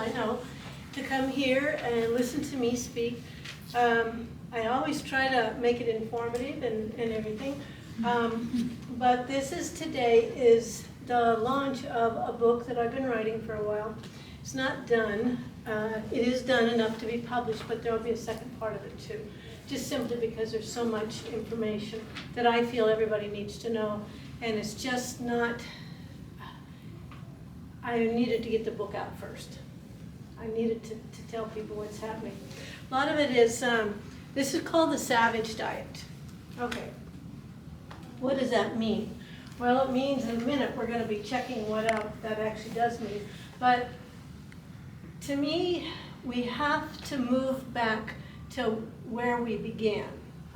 I know, to come here and listen to me speak. I always try to make it informative and everything. But today is the launch of a book that I've been writing for a while. It's not done. It is done enough to be published, but there will be a second part of it too. Just simply because there's so much information that I feel everybody needs to know. And it's just not, I needed to get the book out first. I needed to tell people what's happening. A lot of it is, this is called the Savage Diet. Okay, what does that mean? Well, it means in a minute we're going to be checking what out that actually does mean. But to me, we have to move back to where we began,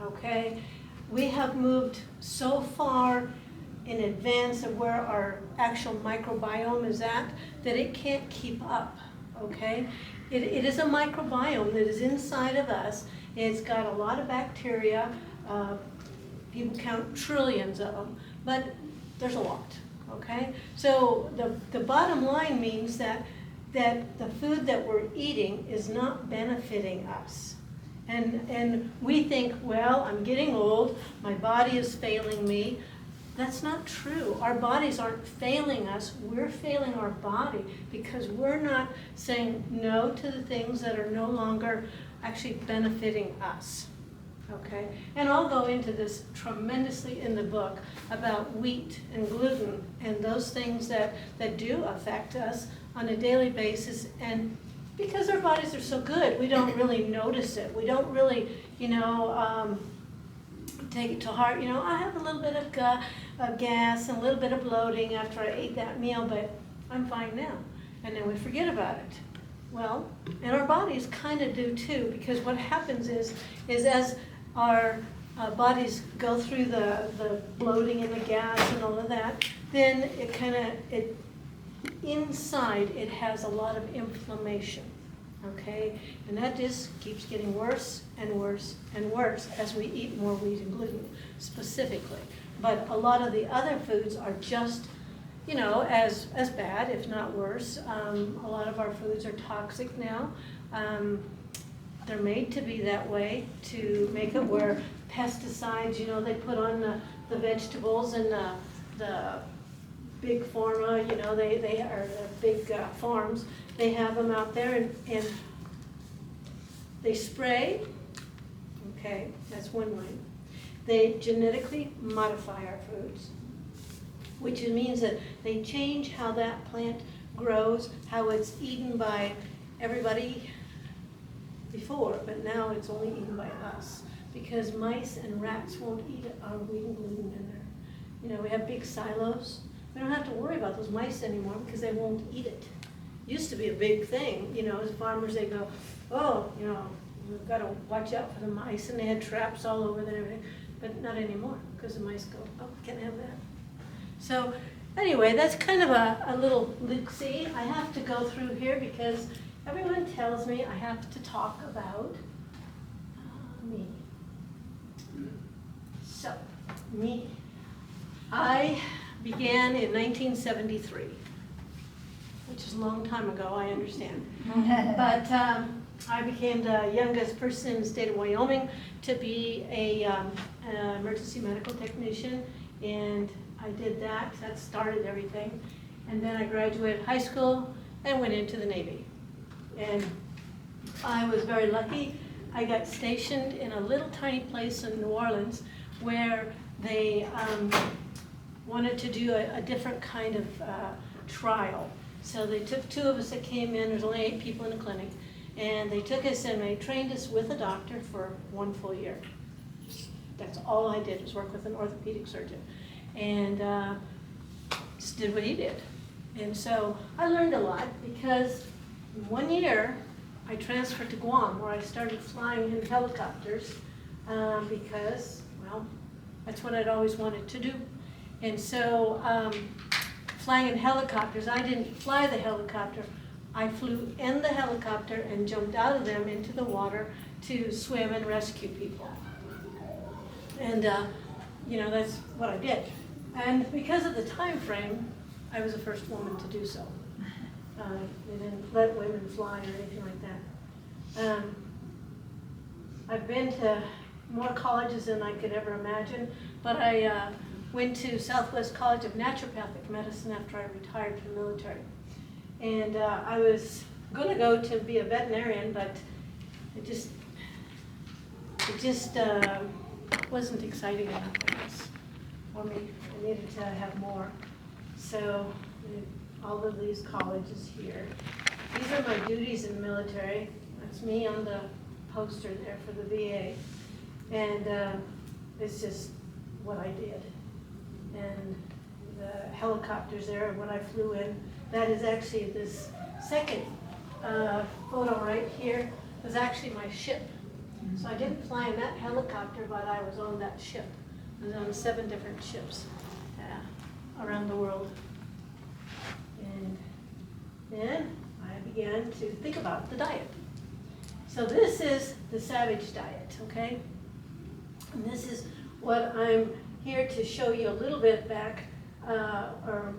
okay? We have moved so far in advance of where our actual microbiome is at that it can't keep up, okay? It is a microbiome that is inside of us. It's got a lot of bacteria. People count trillions of them, but there's a lot, okay? So the bottom line means that the food that we're eating is not benefiting us. And we think, well, I'm getting old, my body is failing me. That's not true. Our bodies aren't failing us, we're failing our body because we're not saying no to the things that are no longer actually benefiting us. Okay? And I'll go into this tremendously in the book about wheat and gluten and those things that do affect us on a daily basis. And because our bodies are so good, we don't really notice it. We don't really, take it to heart. I have a little bit of gas and a little bit of bloating after I ate that meal, but I'm fine now. And then we forget about it. Well, and our bodies kind of do too, because what happens is as our bodies go through the bloating and the gas and all of that, then it inside it has a lot of inflammation, okay? And that just keeps getting worse and worse and worse as we eat more wheat and gluten specifically. But a lot of the other foods are just, as bad, if not worse. A lot of our foods are toxic now. They're made to be that way to make it where pesticides, they put on the vegetables and the big pharma, they are the big farms. They have them out there and they spray. Okay, that's one way. They genetically modify our foods, which means that they change how that plant grows, how it's eaten by everybody before, but now it's only eaten by us because mice and rats won't eat our wheat and gluten in there. We have big silos. We don't have to worry about those mice anymore because they won't eat it. Used to be a big thing, as farmers they go, oh, we've got to watch out for the mice, and they had traps all over and everything, but not anymore because the mice go, oh, can't have that. So anyway, that's kind of a little look-see. I have to go through here because everyone tells me I have to talk about me. So, me. I began in 1973, which is a long time ago, I understand. But I became the youngest person in the state of Wyoming to be an emergency medical technician, and I did that. That started everything. And then I graduated high school and went into the Navy. And I was very lucky. I got stationed in a little tiny place in New Orleans where they wanted to do a different kind of trial. So they took two of us that came in. There's only 8 people in the clinic. And they took us and they trained us with a doctor for 1 full year. That's all I did was work with an orthopedic surgeon. And just did what he did. And so I learned a lot because 1 year I transferred to Guam where I started flying in helicopters because, well, that's what I'd always wanted to do. And so flying in helicopters, I didn't fly the helicopter. I flew in the helicopter and jumped out of them into the water to swim and rescue people. And, that's what I did. And because of the time frame, I was the first woman to do so. They didn't let women fly or anything like that. I've been to more colleges than I could ever imagine, but I went to Southwest College of Naturopathic Medicine after I retired from the military. And I was going to go to be a veterinarian, but it just wasn't exciting enough, I guess, for me. I needed to have more. So all of these colleges here. These are my duties in the military. That's me on the poster there for the VA. And it's just what I did. And the helicopters there, when I flew in, that is actually this second photo right here was actually my ship. So I didn't fly in that helicopter, but I was on that ship. I was on 7 different ships around the world. And then I began to think about the diet. So this is the Savage diet, okay? And this is what I'm here to show you a little bit back, or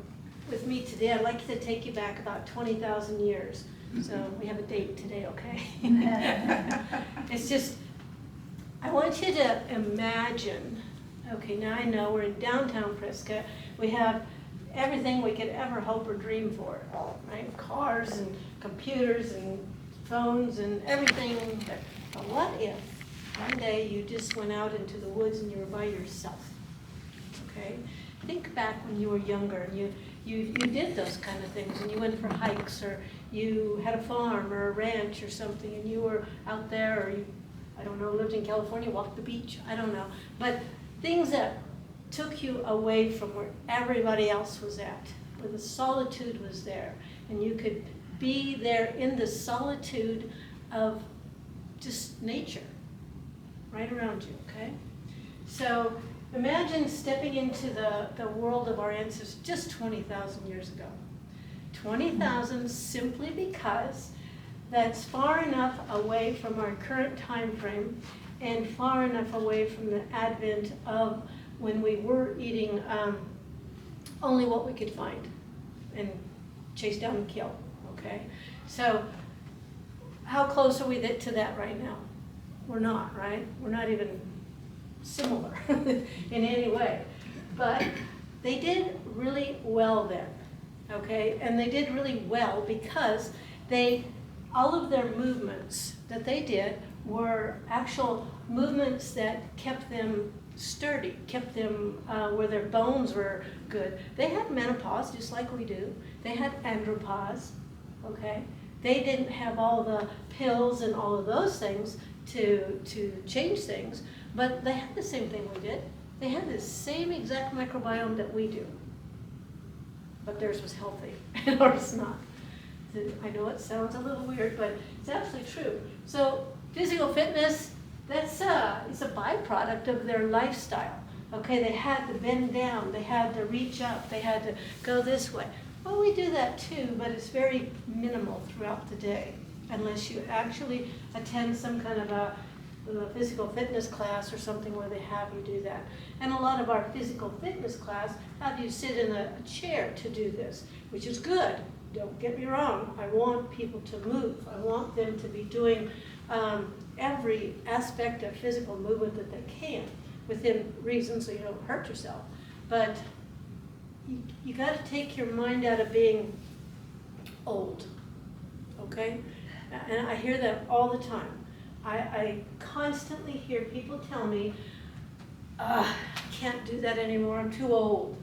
with me today. I'd like to take you back about 20,000 years. So we have a date today, okay? It's just, I want you to imagine, okay, now I know we're in downtown Prescott. We have everything we could ever hope or dream for, right? Cars and computers and phones and everything. But what if one day you just went out into the woods and you were by yourself, okay? Think back when you were younger and you did those kind of things, and you went for hikes, or you had a farm or a ranch or something, and you were out there, or you, I don't know, lived in California, walked the beach, I don't know. But things that took you away from where everybody else was at, where the solitude was there, and you could be there in the solitude of just nature right around you, okay? So imagine stepping into the world of our ancestors just 20,000 years ago. 20,000 simply because that's far enough away from our current time frame and far enough away from the advent of when we were eating only what we could find and chase down and kill, okay? So how close are we to that right now? We're not, right? We're not even similar in any way. But they did really well then, okay? And they did really well because all of their movements that they did were actual movements that kept them sturdy, kept them where their bones were good. They had menopause just like we do. They had andropause, okay? They didn't have all the pills and all of those things to change things, but they had the same thing we did. They had the same exact microbiome that we do, but theirs was healthy and ours not. I know it sounds a little weird, but it's absolutely true. So physical fitness, it's a byproduct of their lifestyle. Okay, they had to bend down, they had to reach up, they had to go this way. Well, we do that too, but it's very minimal throughout the day, unless you actually attend some kind of a physical fitness class or something where they have you do that. And a lot of our physical fitness class have you sit in a chair to do this, which is good. Don't get me wrong. I want people to move. I want them to be doing every aspect of physical movement that they can within reason so you don't hurt yourself. But you got to take your mind out of being old, okay? And I hear that all the time. I constantly hear people tell me, I can't do that anymore, I'm too old.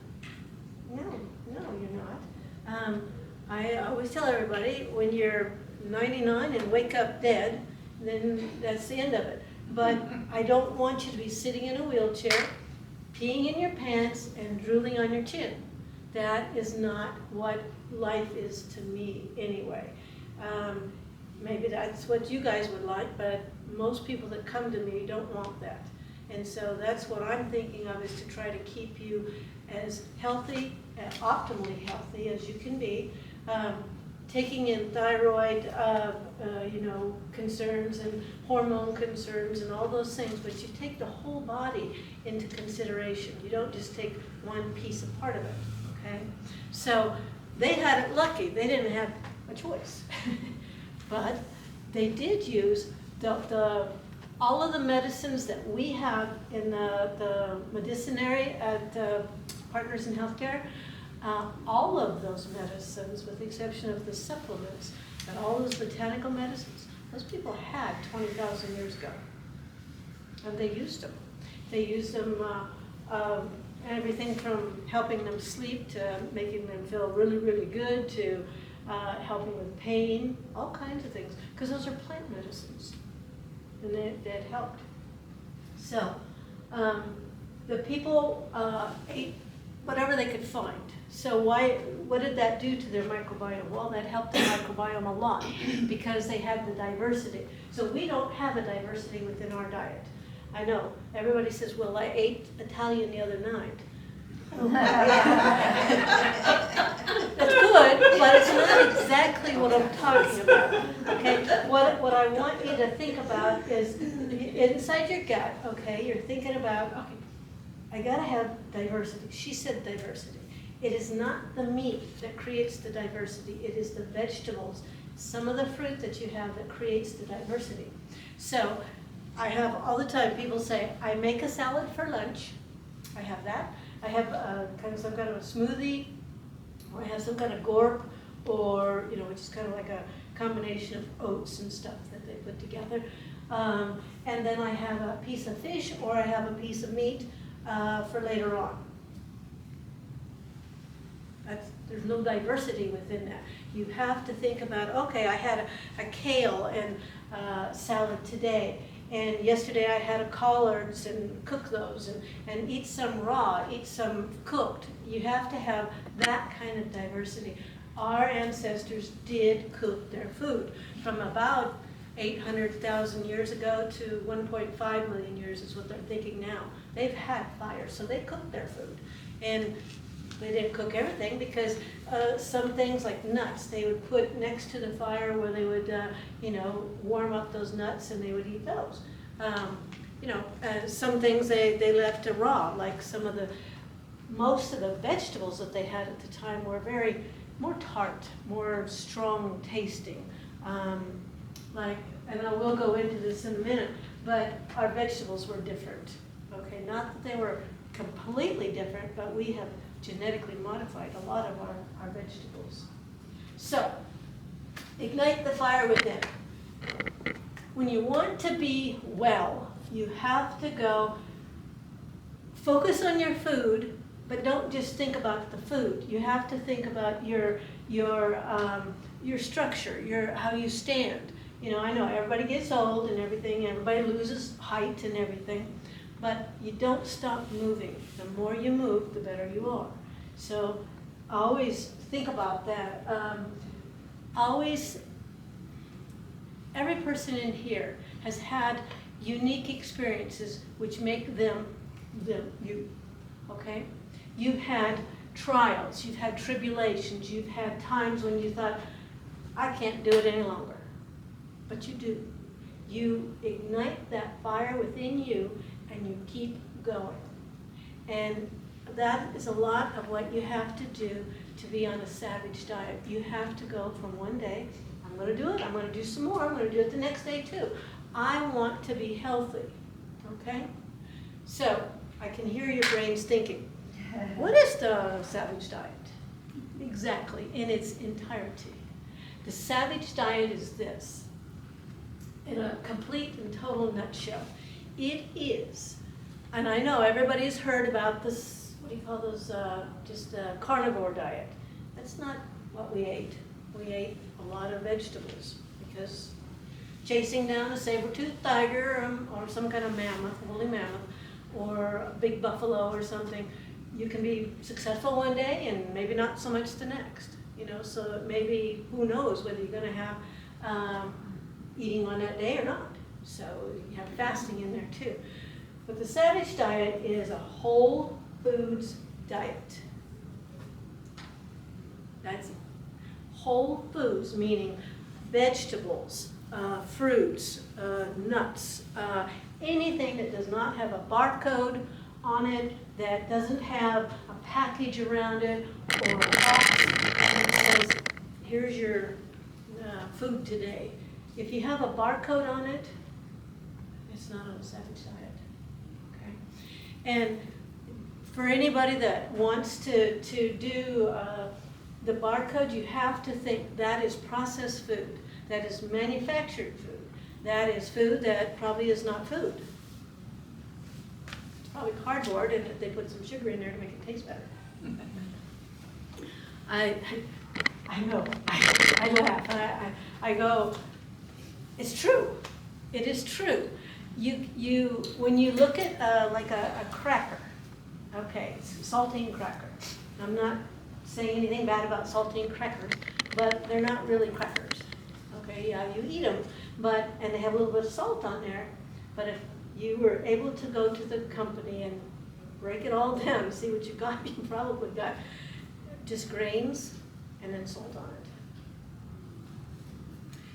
No, you're not. I always tell everybody, when you're 99 and wake up dead, then that's the end of it. But I don't want you to be sitting in a wheelchair, peeing in your pants, and drooling on your chin. That is not what life is to me anyway. Maybe that's what you guys would like, but most people that come to me don't want that. And so that's what I'm thinking of, is to try to keep you as healthy, optimally healthy as you can be, taking in thyroid concerns and hormone concerns and all those things, but you take the whole body into consideration. You don't just take one piece of part of it, okay? So they had it lucky. They didn't have a choice. But they did use all of the medicines that we have in the medicinary at Partners in Healthcare, all of those medicines, with the exception of the supplements, and all those botanical medicines, those people had 20,000 years ago. And they used them. They used them everything from helping them sleep to making them feel really, really good to helping with pain, all kinds of things, because those are plant medicines, and that helped. So the people ate whatever they could find. So what did that do to their microbiome? Well, that helped their microbiome a lot because they had the diversity. So we don't have a diversity within our diet. I know, everybody says, well, I ate Italian the other night. That's good, but it's not exactly what I'm talking about. Okay, what I want you to think about is inside your gut. Okay, you're thinking about, okay, I gotta have diversity. She said diversity. It is not the meat that creates the diversity. It is the vegetables, some of the fruit that you have that creates the diversity. So I have all the time people say, I make a salad for lunch. I have that. I have kind of some kind of a smoothie, or I have some kind of gorp, or which is kind of like a combination of oats and stuff that they put together. And then I have a piece of fish, or I have a piece of meat for later on. There's no diversity within that. You have to think about, okay, I had a kale and salad today, and yesterday I had collards and cook those, and eat some raw, eat some cooked. You have to have that kind of diversity. Our ancestors did cook their food from about 800,000 years ago to 1.5 million years is what they're thinking now. They've had fire, so they cooked their food. And they didn't cook everything because some things like nuts they would put next to the fire where they would, warm up those nuts and they would eat those. Some things they left raw, like most of the vegetables that they had at the time were more tart, more strong tasting. And I will go into this in a minute, but our vegetables were different. Okay, not that they were completely different, but we have genetically modified a lot of our vegetables. So, ignite the fire within. When you want to be well, you have to go focus on your food, but don't just think about the food. You have to think about your structure, how you stand. I know everybody gets old and everything, everybody loses height and everything, but you don't stop moving. The more you move, the better you are. So always think about that. Every person in here has had unique experiences which make them you, okay? You've had trials, you've had tribulations, you've had times when you thought, I can't do it any longer. But you do. You ignite that fire within you and you keep going. And that is a lot of what you have to do to be on a savage diet. You have to go from one day, I'm going to do it, I'm going to do some more, I'm going to do it the next day too. I want to be healthy, okay? So, I can hear your brains thinking, what is the savage diet? Exactly, in its entirety. The savage diet is this, in a complete and total nutshell. It is, and I know everybody's heard about this, what do you call those, just a carnivore diet. That's not what we ate. We ate a lot of vegetables because chasing down a saber-toothed tiger or some kind of mammoth, woolly mammoth, or a big buffalo or something, you can be successful one day and maybe not so much the next. So maybe, who knows whether you're going to have eating on that day or not. So you have fasting in there too. But the savage diet is a whole foods diet. That's whole foods, meaning vegetables, fruits, nuts, anything that does not have a barcode on it, that doesn't have a package around it, or a box that says, here's your food today. If you have a barcode on it, it's not on a Savage diet, okay? And for anybody that wants to do the barcode, you have to think that is processed food, that is manufactured food, that is food that probably is not food. It's probably cardboard, and they put some sugar in there to make it taste better. I know, I laugh, I go, it's true, it is true. When you look at like a cracker, okay, saltine cracker. I'm not saying anything bad about saltine crackers, but they're not really crackers. Okay, yeah, you eat them, and they have a little bit of salt on there, but if you were able to go to the company and break it all down and see what you got, you probably got just grains and then salt on it.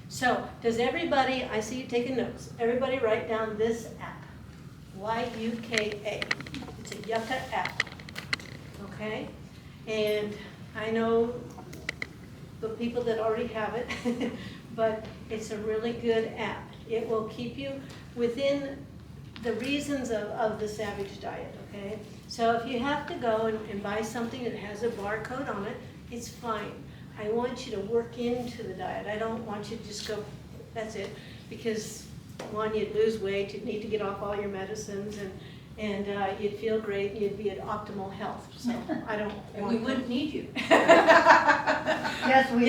So, does everybody, I see you taking notes, everybody write down this app, Y-U-K-A. It's a Yucca app, okay? And I know the people that already have it, but it's a really good app. It will keep you within the reasons of the Savage diet, okay? So if you have to go and buy something that has a barcode on it, it's fine. I want you to work into the diet. I don't want you to just go, that's it, because one, you'd lose weight, you'd need to get off all your medicines, and you'd feel great, and you'd be at optimal health. So I don't And want we wouldn't need you. Yes, we would.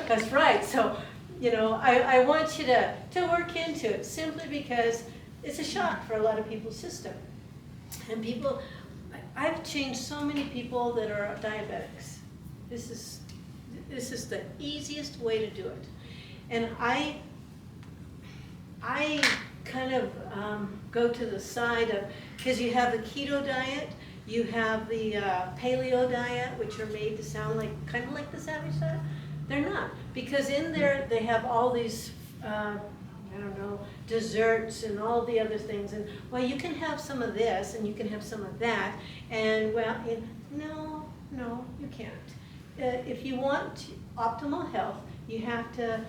That's right. So, you know, I want you to work into it simply because it's a shock for a lot of people's system. And people, I've changed so many people that are diabetics. This is the easiest way to do it. And I kind of go to the side of, because you have the keto diet, you have the paleo diet, which are made to sound like kind of like the Savage diet. They're not, because in there they have all these I don't know, desserts and all the other things, and well, you can have some of this and you can have some of that, and well, no, you can't. If you want optimal health, you have to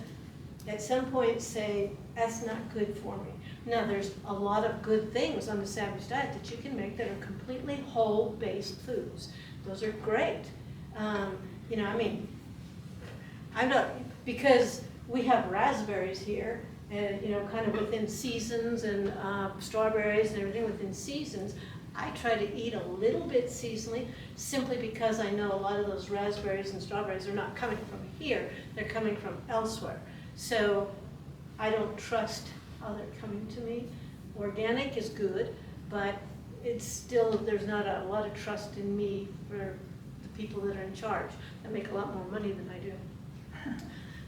at some point say, that's not good for me. Now, there's a lot of good things on the Savage diet that you can make that are completely whole-based foods. Those are great. You know, I mean, I'm not, because we have raspberries here, and you know, kind of within seasons, and strawberries and everything within seasons. I try to eat a little bit seasonally, simply because I know a lot of those raspberries and strawberries are not coming from here, they're coming from elsewhere. So I don't trust how they're coming to me. Organic is good, but it's still, there's not a lot of trust in me for the people that are in charge that make a lot more money than I do.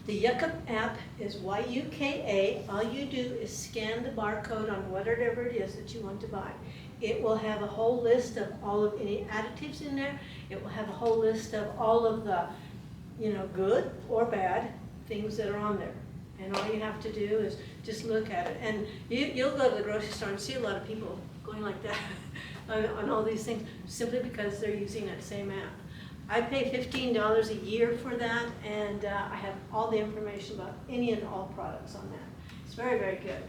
The Yucca app is Y-U-K-A. All you do is scan the barcode on whatever it is that you want to buy. It will have a whole list of all of any additives in there. It will have a whole list of all of the, you know, good or bad things that are on there. And all you have to do is just look at it. And you'll go to the grocery store and see a lot of people going like that on all these things, simply because they're using that same app. I pay $15 a year for that, and I have all the information about any and all products on that. It's very, very good.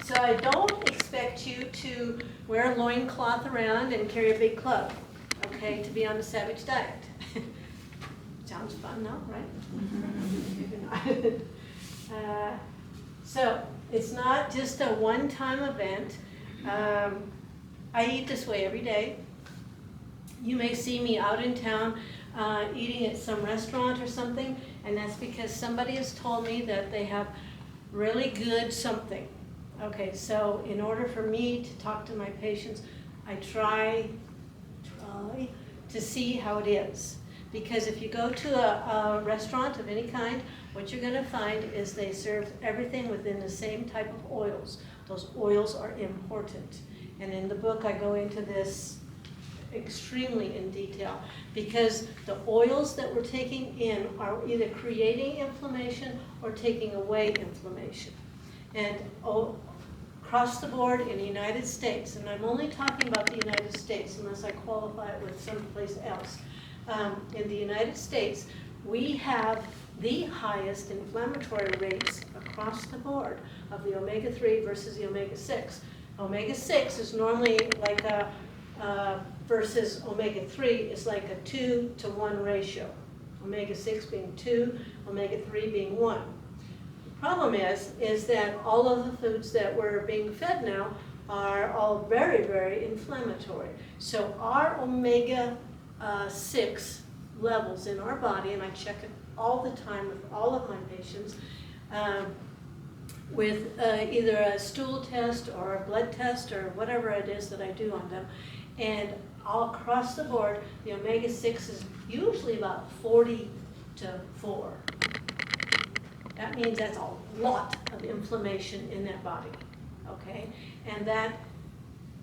So I don't expect you to wear a loincloth around and carry a big club, okay, to be on the Savage diet. Sounds fun, no, right? Maybe not. So it's not just a one-time event. I eat this way every day. You may see me out in town eating at some restaurant or something, and that's because somebody has told me that they have really good something. Okay, so in order for me to talk to my patients, I try to see how it is. Because if you go to a restaurant of any kind, what you're going to find is they serve everything within the same type of oils. Those oils are important. And in the book I go into this extremely in detail, because the oils that we're taking in are either creating inflammation or taking away inflammation. And across the board in the United States, and I'm only talking about the United States unless I qualify it with someplace else, in the United States, we have the highest inflammatory rates across the board of the omega-3 versus the omega-6. Omega-6 is normally like a, versus omega-3 is like a 2 to 1 ratio. Omega-6 being 2, omega-3 being 1. The problem is that all of the foods that we're being fed now are all very, very inflammatory. So our omega-6 levels in our body, and I check it all the time with all of my patients, with either a stool test or a blood test or whatever it is that I do on them, and all across the board, the omega-6 is usually about 40 to 4. That means that's a lot of inflammation in that body, okay? And that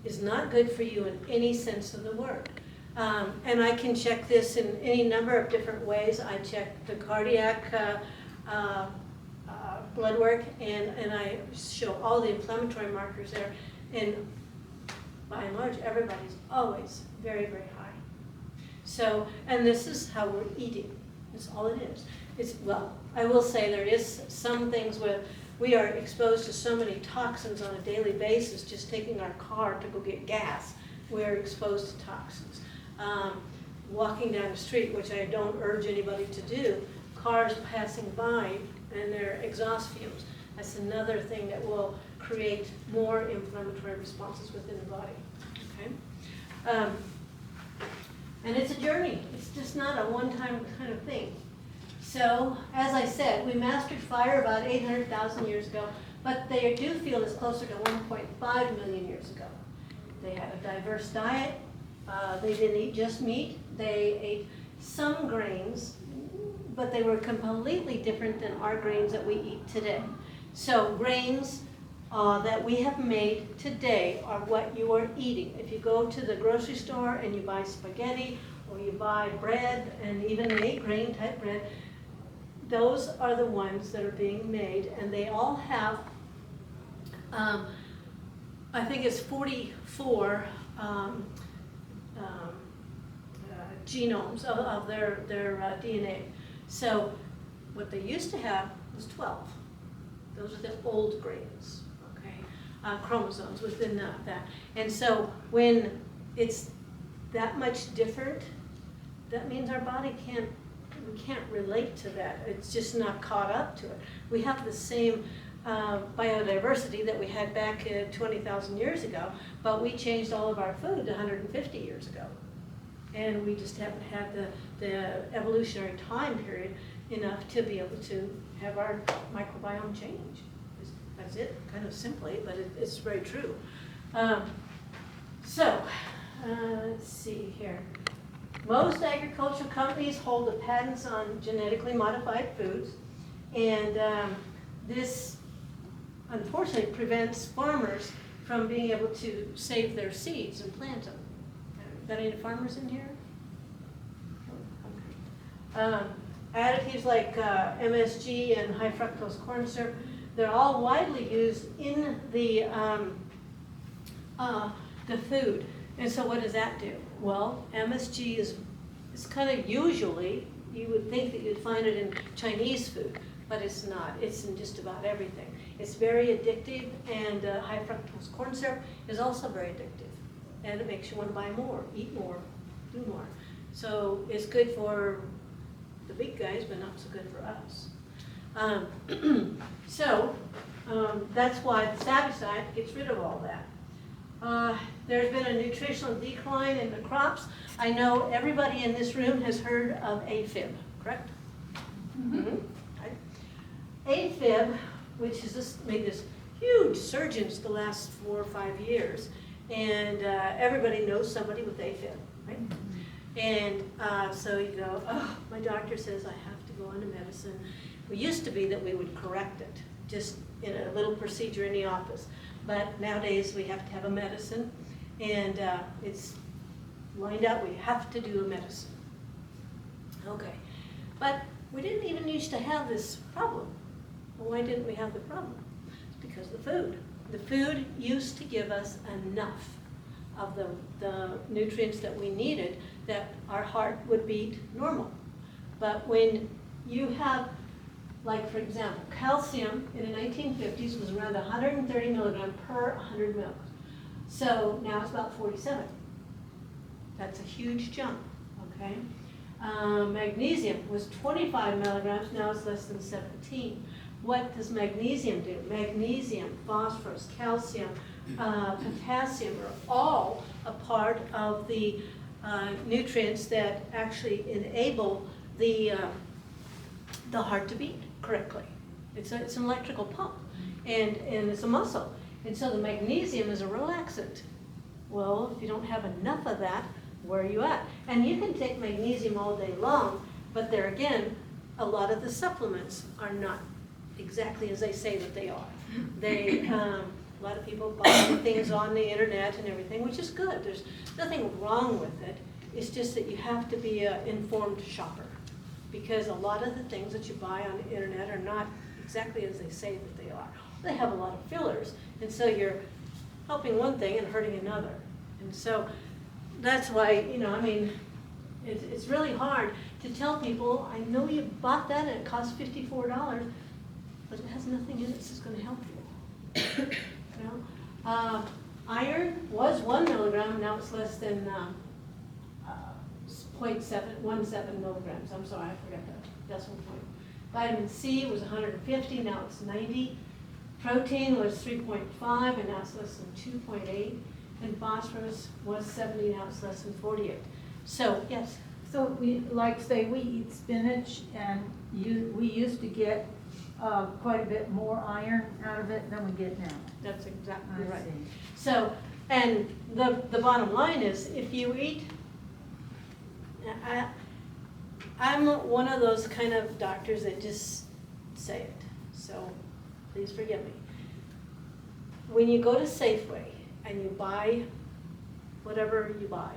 is not good for you in any sense of the word. And I can check this in any number of different ways. I check the cardiac blood work, and I show all the inflammatory markers there. And by and large, everybody's always very, very high. So, and this is how we're eating. That's all it is. Well, I will say there is some things where we are exposed to so many toxins on a daily basis, just taking our car to go get gas, we're exposed to toxins. Walking down the street, which I don't urge anybody to do, cars passing by and their exhaust fumes. That's another thing that will create more inflammatory responses within the body. Okay? And it's a journey. It's just not a one-time kind of thing. So, as I said, we mastered fire about 800,000 years ago, but they do feel it's closer to 1.5 million years ago. They had a diverse diet. They didn't eat just meat. They ate some grains, but they were completely different than our grains that we eat today. So grains that we have made today are what you are eating. If you go to the grocery store and you buy spaghetti or you buy bread, and even 8-grain type bread, those are the ones that are being made, and they all have, I think it's 44 genomes of their DNA. So what they used to have was 12. Those are the old grains, okay? Chromosomes within that. And so when it's that much different, that means our body we can't relate to that. It's just not caught up to it. We have the same biodiversity that we had back 20,000 years ago, but we changed all of our food 150 years ago. And we just haven't had the evolutionary time period enough to be able to have our microbiome change. That's it, kind of simply, but it's very true. Let's see here. Most agricultural companies hold the patents on genetically modified foods, and this unfortunately prevents farmers from being able to save their seeds and plant them. Got any farmers in here? Okay. Additives like MSG and high fructose corn syrup, they're all widely used in the food. And so what does that do? Well, MSG is kind of usually, you would think that you'd find it in Chinese food, but it's not. It's in just about everything. It's very addictive, and high fructose corn syrup is also very addictive. And it makes you want to buy more, eat more, do more. So it's good for the big guys, but not so good for us. That's why the Savage diet gets rid of all that. There's been a nutritional decline in the crops. I know everybody in this room has heard of AFib, correct? Mm-hmm. Right. AFib, which has just made this huge surge in the last 4 or 5 years, and everybody knows somebody with AFib, right? And so you go, oh, my doctor says I have to go on to medicine. It used to be that we would correct it, just in a little procedure in the office. But nowadays we have to have a medicine, and it's lined out, we have to do a medicine. Okay, but we didn't even used to have this problem. Well, why didn't we have the problem? It's because of the food. The food used to give us enough of the nutrients that we needed that our heart would beat normal. But when you have, like for example, calcium in the 1950s was around 130 milligram per 100 mils. So now it's about 47. That's a huge jump, okay? Magnesium was 25 milligrams, now it's less than 17. What does magnesium do? Magnesium, phosphorus, calcium, potassium are all a part of the nutrients that actually enable the heart to beat correctly. It's an electrical pump, and it's a muscle. And so the magnesium is a relaxant. Well, if you don't have enough of that, where are you at? And you can take magnesium all day long, but there again, a lot of the supplements are not exactly as they say that they are. They, a lot of people buy things on the internet and everything, which is good. There's nothing wrong with it. It's just that you have to be an informed shopper, because a lot of the things that you buy on the internet are not exactly as they say that they are. They have a lot of fillers, and so you're helping one thing and hurting another. And so that's why, you know, I mean, it's really hard to tell people, I know you bought that and it costs $54, but it has nothing in it that's going to help you. You know? Iron was 1 milligram, now it's less than 0.17 milligrams. I'm sorry, I forgot the decimal point. Vitamin C was 150, now it's 90. Protein was 3.5, and now it's less than 2.8. And phosphorus was 70, now it's less than 48. So, yes? So we, like say, we eat spinach, and we used to get quite a bit more iron out of it than we get now. That's exactly I right. see. So, and the bottom line is, if you eat, I'm one of those kind of doctors that just say it, so please forgive me. When you go to Safeway and you buy whatever you buy,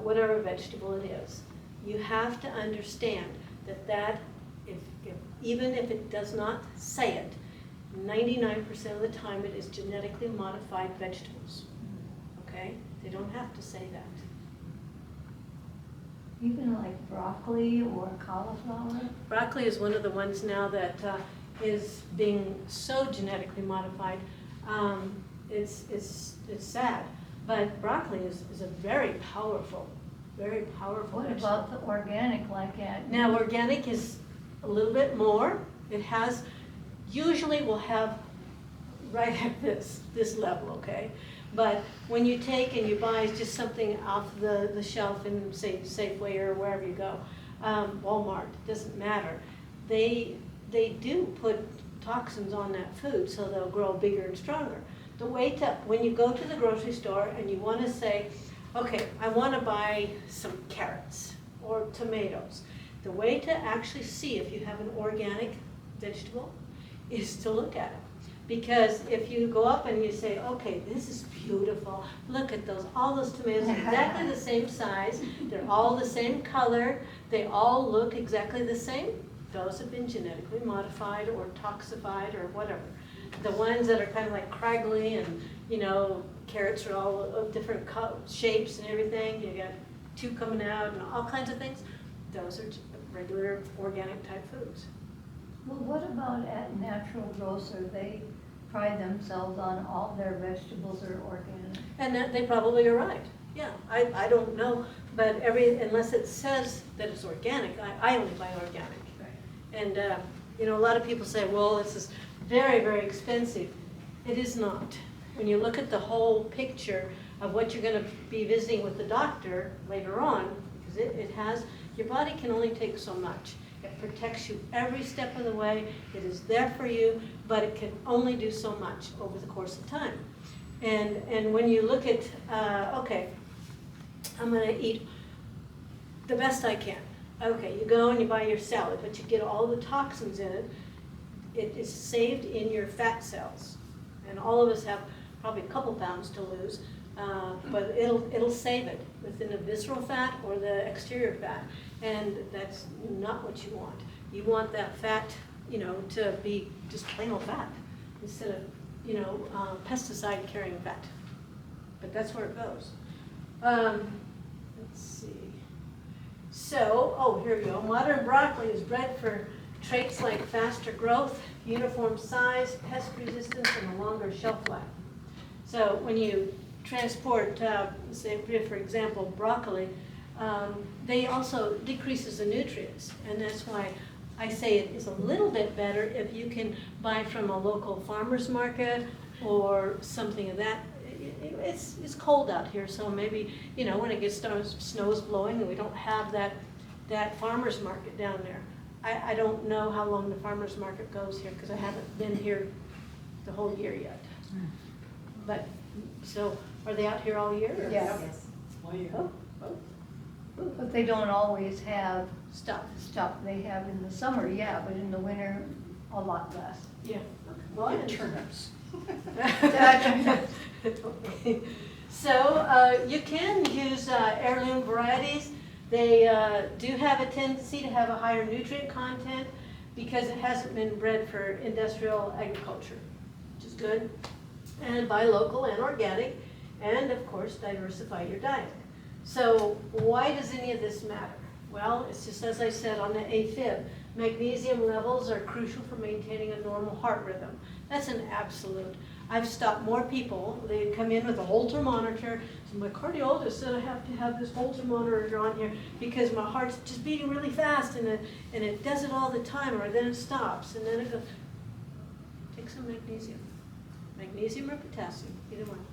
whatever vegetable it is, you have to understand that even if it does not say it, 99% of the time it is genetically modified vegetables, okay? They don't have to say that. Even like broccoli or cauliflower? Broccoli is one of the ones now that is being so genetically modified. It's sad, but broccoli is a very powerful What vegetable. about the organic like that? Now, organic is a little bit more. It has, usually will have right at this level, okay? But when you take and you buy just something off the shelf in, say, Safeway or wherever you go, Walmart, doesn't matter. They do put toxins on that food so they'll grow bigger and stronger. The way to, when you go to the grocery store and you want to say, okay, I want to buy some carrots or tomatoes, the way to actually see if you have an organic vegetable is to look at it. Because if you go up and you say, okay, this is beautiful, look at those, all those tomatoes are exactly the same size, they're all the same color, they all look exactly the same, those have been genetically modified or toxified or whatever. The ones that are kind of like craggly and, you know, carrots are all of different shapes and everything, you got two coming out and all kinds of things, those are regular organic type foods. Well, what about at Natural Grocer? They pride themselves on all their vegetables are organic. And that they probably are right. Yeah, I don't know, but unless it says that it's organic, I only buy organic. Right. And you know, a lot of people say, well, this is very, very expensive. It is not. When you look at the whole picture of what you're going to be visiting with the doctor later on, because it has, your body can only take so much. It protects you every step of the way. It is there for you, but it can only do so much over the course of time. And when you look at, okay, I'm going to eat the best I can. Okay, you go and you buy your salad, but you get all the toxins in it. It is saved in your fat cells. And all of us have probably a couple pounds to lose, but it'll save it within the visceral fat or the exterior fat. And that's not what you want. You want that fat, you know, to be just plain old fat instead of, you know, pesticide-carrying fat. But that's where it goes. Let's see. So, oh, here we go. Modern broccoli is bred for traits like faster growth, uniform size, pest resistance, and a longer shelf life. So when you transport, say, for example, broccoli, they also decreases the nutrients, and that's why I say it is a little bit better if you can buy from a local farmer's market or something of that. It's cold out here, so maybe, you know, when it gets snow's blowing and we don't have that farmer's market down there. I don't know how long the farmer's market goes here because I haven't been here the whole year yet. But, so, are they out here all year? Or? Yes. All year. Oh. But they don't always have Stuff. stuff they have in the summer, yeah, but in the winter, a lot less. Yeah. Well, Turnips. Okay. So you can use heirloom varieties. They do have a tendency to have a higher nutrient content because it hasn't been bred for industrial agriculture, which is good. And buy local and organic, and of course diversify your diet. So why does any of this matter? Well, it's just as I said on the AFib. Magnesium levels are crucial for maintaining a normal heart rhythm. That's an absolute. I've stopped more people. They come in with a Holter monitor. So my cardiologist said I have to have this Holter monitor on here because my heart's just beating really fast, and it does it all the time, or then it stops, and then it goes. Take some magnesium. Magnesium or potassium, either one.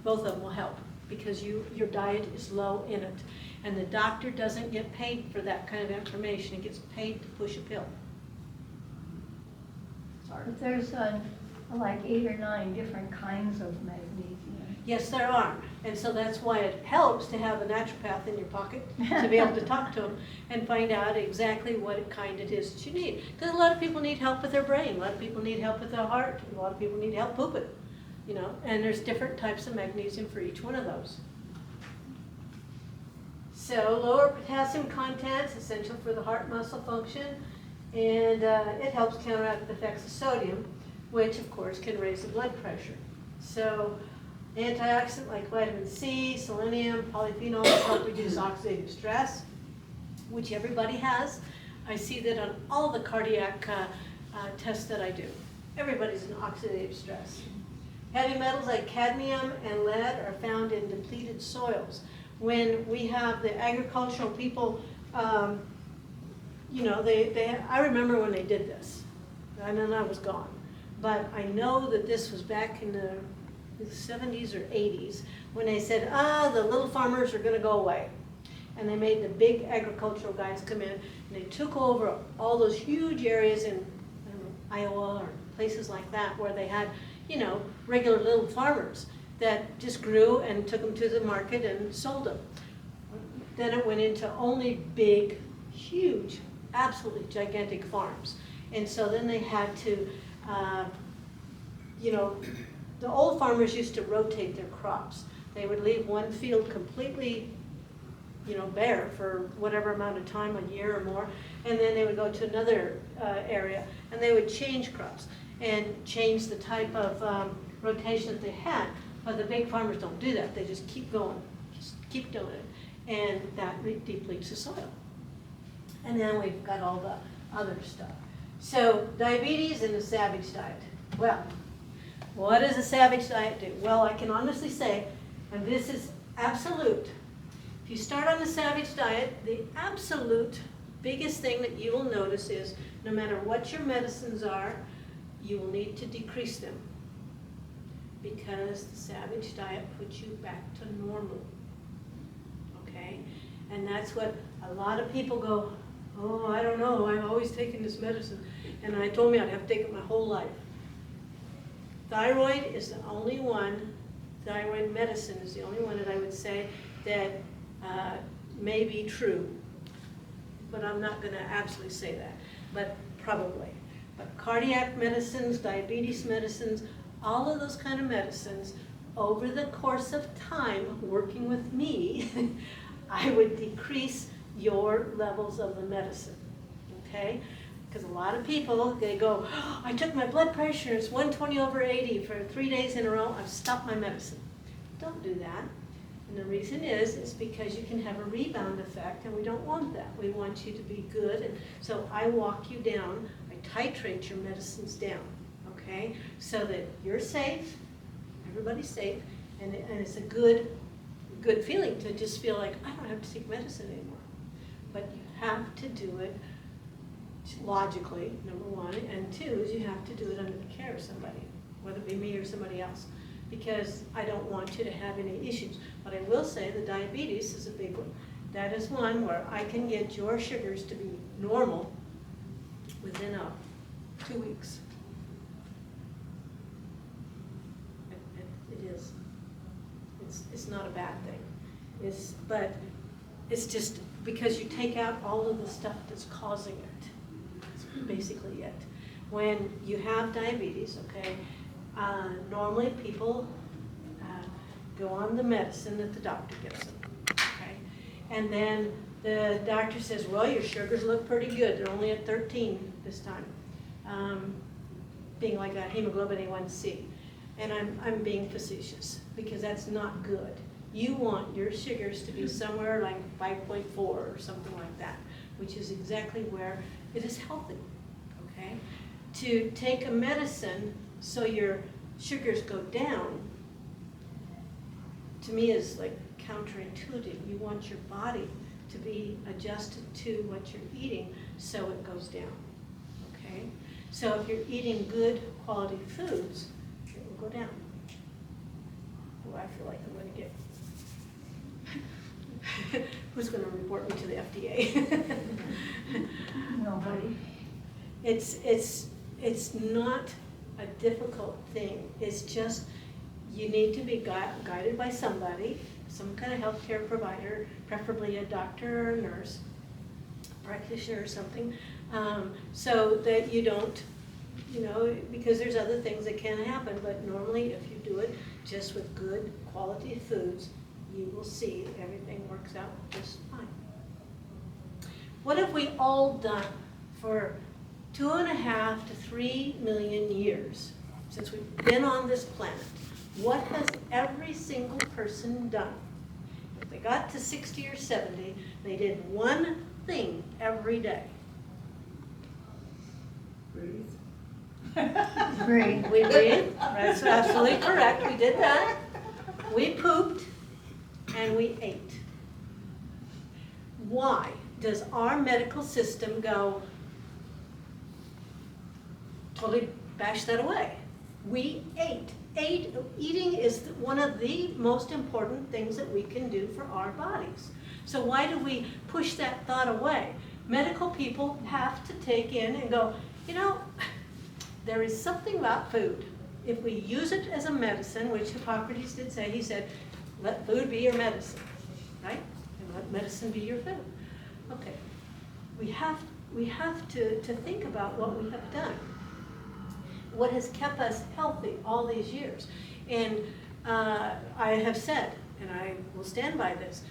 Both of them will help because your diet is low in it. And the doctor doesn't get paid for that kind of information. He gets paid to push a pill. Sorry. But there's like 8 or 9 different kinds of magnesium. Yes, there are. And so that's why it helps to have a naturopath in your pocket to be able to talk to them and find out exactly what kind it is that you need. Because a lot of people need help with their brain. A lot of people need help with their heart. A lot of people need help pooping. You know, and there's different types of magnesium for each one of those. So lower potassium content is essential for the heart muscle function, and it helps counteract the effects of sodium, which of course can raise the blood pressure. So antioxidant like vitamin C, selenium, polyphenols help reduce oxidative stress, which everybody has. I see that on all the cardiac tests that I do. Everybody's in oxidative stress. Heavy metals like cadmium and lead are found in depleted soils. When we have the agricultural people, you know, I remember when they did this, and then I was gone. But I know that this was back in the 70s or 80s when they said, the little farmers are going to go away. And they made the big agricultural guys come in, and they took over all those huge areas in Iowa or places like that where they had, you know, regular little farmers that just grew and took them to the market and sold them. Then it went into only big, huge, absolutely gigantic farms. And so then they had to, you know, the old farmers used to rotate their crops. They would leave one field completely, you know, bare for whatever amount of time, a year or more, and then they would go to another area, and they would change crops and change the type of rotation that they had. But the big farmers don't do that. They just keep going, just keep doing it, and that depletes the soil. And then we've got all the other stuff. So diabetes and the savage diet. Well, what does a savage diet do? Well, I can honestly say, and this is absolute, if you start on the savage diet, the absolute biggest thing that you will notice is no matter what your medicines are, you will need to decrease them because the savage diet puts you back to normal, okay? And that's what a lot of people go, oh, I don't know, I've always taken this medicine, and I told me I'd have to take it my whole life. Thyroid is the only one, thyroid medicine is the only one that I would say that may be true, but I'm not going to absolutely say that, but probably. But cardiac medicines, diabetes medicines, all of those kind of medicines, over the course of time working with me, I would decrease your levels of the medicine, okay? Because a lot of people, they go, oh, I took my blood pressure, it's 120/80 for 3 days in a row, I've stopped my medicine. Don't do that. And the reason is because you can have a rebound effect, and we don't want that. We want you to be good, and so I walk you down, I titrate your medicines down, okay? So that you're safe, everybody's safe, and it's a good feeling to just feel like, I don't have to take medicine anymore. But you have to do it logically, number one, and two is you have to do it under the care of somebody, whether it be me or somebody else, because I don't want you to have any issues. But I will say the diabetes is a big one. That is one where I can get your sugars to be normal within 2 weeks. It is. It's not a bad thing. But it's just because you take out all of the stuff that's causing it. That's basically it. When you have diabetes, okay, normally people go on the medicine that the doctor gives them, okay? And then the doctor says, well, your sugars look pretty good. They're only at 13 this time, being like a hemoglobin A1C. And I'm being facetious because that's not good. You want your sugars to be somewhere like 5.4 or something like that, which is exactly where it is healthy, okay? To take a medicine so your sugars go down, to me is like counterintuitive. You want your body to be adjusted to what you're eating so it goes down, okay? So if you're eating good quality foods, it will go down. Oh, I feel like I'm going to get, who's going to report me to the FDA? Nobody. It's not a difficult thing. It's just you need to be guided by somebody, some kind of healthcare provider, preferably a doctor or a nurse, practitioner or something, so that you don't, because there's other things that can happen, but normally if you do it just with good quality foods, you will see everything works out just fine. What have we all done for 2.5 to 3 million years since we've been on this planet? What has every single person done? If they got to 60 or 70, they did one thing every day. Breathe. Breathe. We breathed, that's absolutely correct, we did that. We pooped, and we ate. Why does our medical system go, totally bash that away? We ate. Eating is one of the most important things that we can do for our bodies. So why do we push that thought away? Medical people have to take in and go, there is something about food. If we use it as a medicine, which Hippocrates did say, he said, let food be your medicine, right? And let medicine be your food. Okay, we have to think about what we have done. What has kept us healthy all these years. And I have said, and I will stand by this,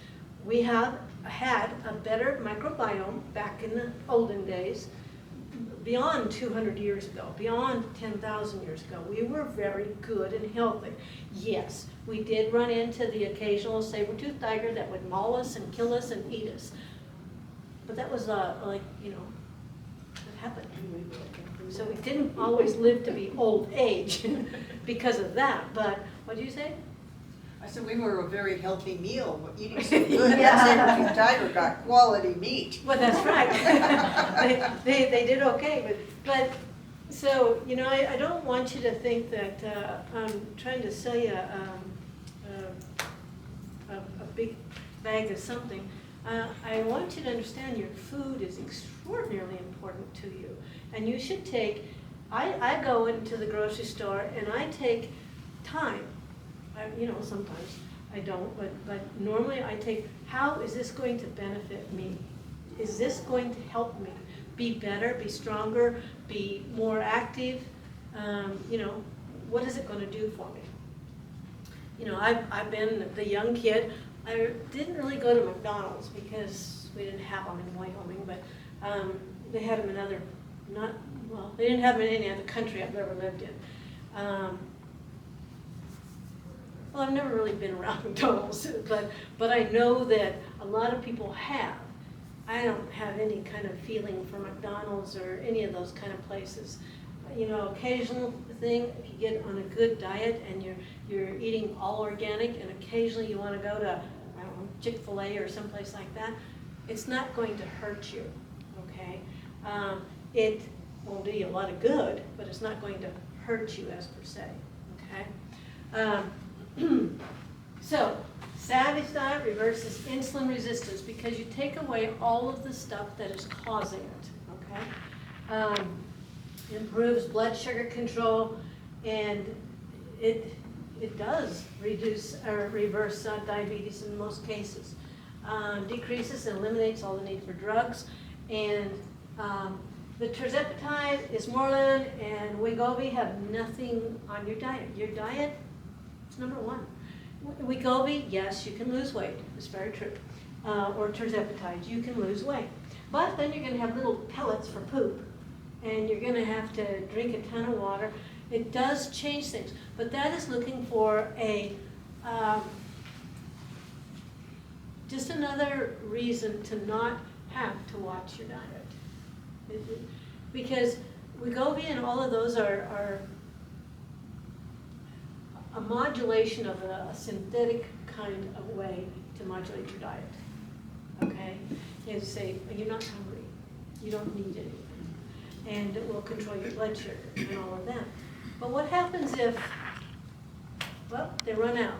we have had a better microbiome back in the olden days, beyond 200 years ago, beyond 10,000 years ago. We were very good and healthy. Yes, we did run into the occasional saber-toothed tiger that would maul us and kill us and eat us. But that was what happened. So we didn't always live to be old age because of that. But what did you say? I said we were a very healthy meal, eating so good. That saber-tooth tiger got quality meat. Well, that's right. they did okay, but so I don't want you to think that I'm trying to sell you a big bag of something. I want you to understand your food is extraordinarily important to you. And you should take, I go into the grocery store and I take time. Sometimes I don't, but normally I take, how is this going to benefit me? Is this going to help me be better, be stronger, be more active? What is it going to do for me? I've been the young kid. I didn't really go to McDonald's because we didn't have them in Wyoming, but they had them in they didn't have them in any other country I've ever lived in. Well, I've never really been around McDonald's, but I know that a lot of people have. I don't have any kind of feeling for McDonald's or any of those kind of places. You know, occasional thing, if you get on a good diet and you're eating all organic, and occasionally you want to go to, I don't know, Chick-fil-A or someplace like that, it's not going to hurt you, okay? It will do you a lot of good, but it's not going to hurt you as per se, okay? So, Savage diet reverses insulin resistance because you take away all of the stuff that is causing it, okay? Improves blood sugar control, and it does reduce or reverse diabetes in most cases. Decreases and eliminates all the need for drugs, and the tirzepatide, ismorelin, and Wegovy have nothing on your diet. Your diet is number one. Wegovy, yes, you can lose weight. It's very true. Or tirzepatide, you can lose weight. But then you're going to have little pellets for poop, and you're going to have to drink a ton of water. It does change things, but that is looking for a just another reason to not have to watch your diet. Because Wegovy and all of those are a modulation of a synthetic kind of way to modulate your diet, okay? You say, you're not hungry, you don't need anything, and it will control your blood sugar and all of that. But what happens if, well, they run out?